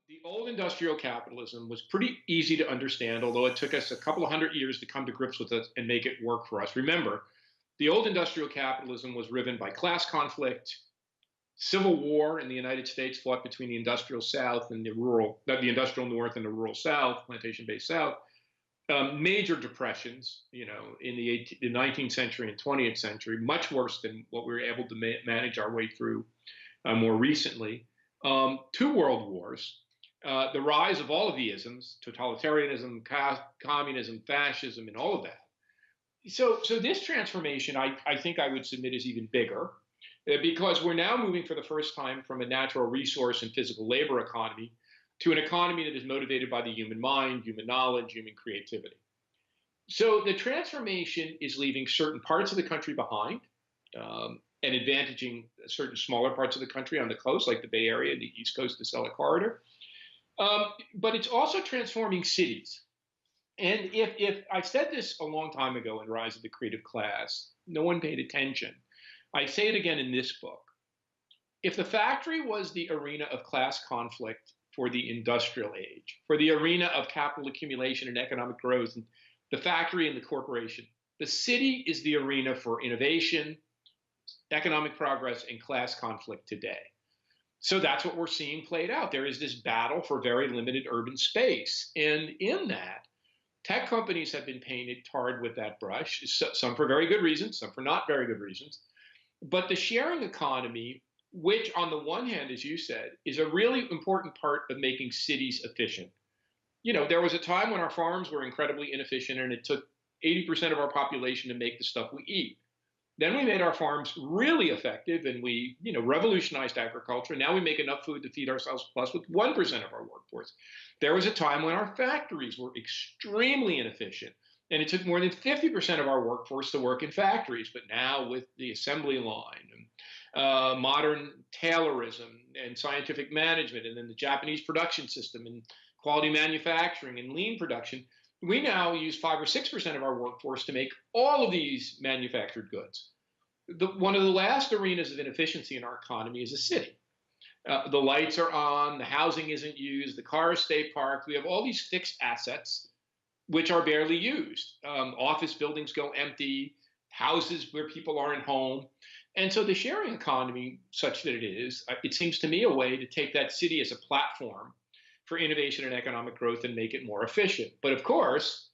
The old industrial capitalism was pretty easy to understand, although it took us a couple of hundred years to come to grips with it and make it work for us. Remember, the old industrial capitalism was driven by class conflict, civil war in the United States fought between the industrial South and the industrial North and the rural South, plantation-based South. Major depressions, in the 19th century and 20th century, much worse than what we were able to manage our way through more recently. Two world wars, the rise of all of the isms, totalitarianism, communism, fascism, and all of that. So this transformation, I think I would submit, is even bigger because we're now moving for the first time from a natural resource and physical labor economy to an economy that is motivated by the human mind, human knowledge, human creativity. So the transformation is leaving certain parts of the country behind and advantaging certain smaller parts of the country on the coast, like the Bay Area, the East Coast, the Stella Corridor. But it's also transforming cities. And if I said this a long time ago in Rise of the Creative Class, no one paid attention. I say it again in this book. If the factory was the arena of class conflict for the industrial age, for the arena of capital accumulation and economic growth, and the factory and the corporation, the city is the arena for innovation, economic progress, and class conflict today. So that's what we're seeing played out. There is this battle for very limited urban space. And in that, tech companies have been painted tarred with that brush, some for very good reasons, some for not very good reasons. But the sharing economy, which on the one hand, as you said, is a really important part of making cities efficient. There was a time when our farms were incredibly inefficient and it took 80% of our population to make the stuff we eat. Then we made our farms really effective and we, revolutionized agriculture. Now we make enough food to feed ourselves plus with 1% of our workforce. There was a time when our factories were extremely inefficient and it took more than 50% of our workforce to work in factories. But now with the assembly line and modern Taylorism and scientific management and then the Japanese production system and quality manufacturing and lean production, we now use 5 or 6% of our workforce to make all of these manufactured goods. One of the last arenas of inefficiency in our economy is a city. The lights are on, the housing isn't used, the cars stay parked. We have all these fixed assets which are barely used. Office buildings go empty, houses where people aren't home. And so the sharing economy, such that it is, it seems to me a way to take that city as a platform for innovation and economic growth and make it more efficient. But of course,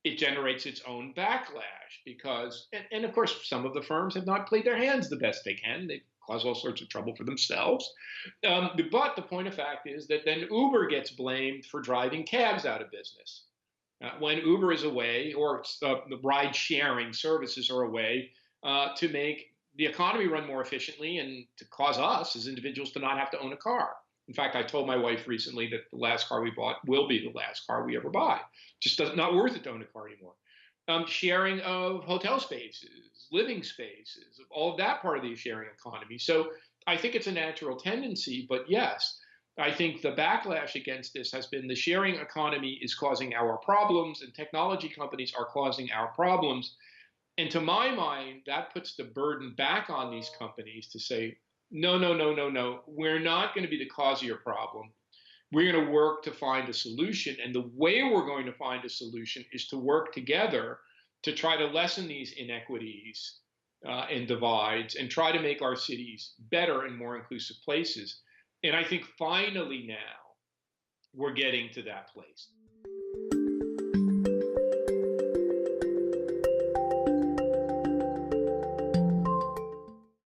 it generates its own backlash because, and of course, some of the firms have not played their hands the best they can. They've caused all sorts of trouble for themselves. But the point of fact is that then Uber gets blamed for driving cabs out of business. When Uber is a way, or the ride sharing services are a way to make the economy run more efficiently and to cause us as individuals to not have to own a car. In fact, I told my wife recently that the last car we bought will be the last car we ever buy. Just not worth it to own a car anymore. Sharing of hotel spaces, living spaces, all of that part of the sharing economy. So I think it's a natural tendency, but yes, I think the backlash against this has been the sharing economy is causing our problems and technology companies are causing our problems. And to my mind, that puts the burden back on these companies to say, no, no, no, no, no. We're not going to be the cause of your problem. We're going to work to find a solution. And the way we're going to find a solution is to work together to try to lessen these inequities and divides and try to make our cities better and more inclusive places. And I think finally now we're getting to that place.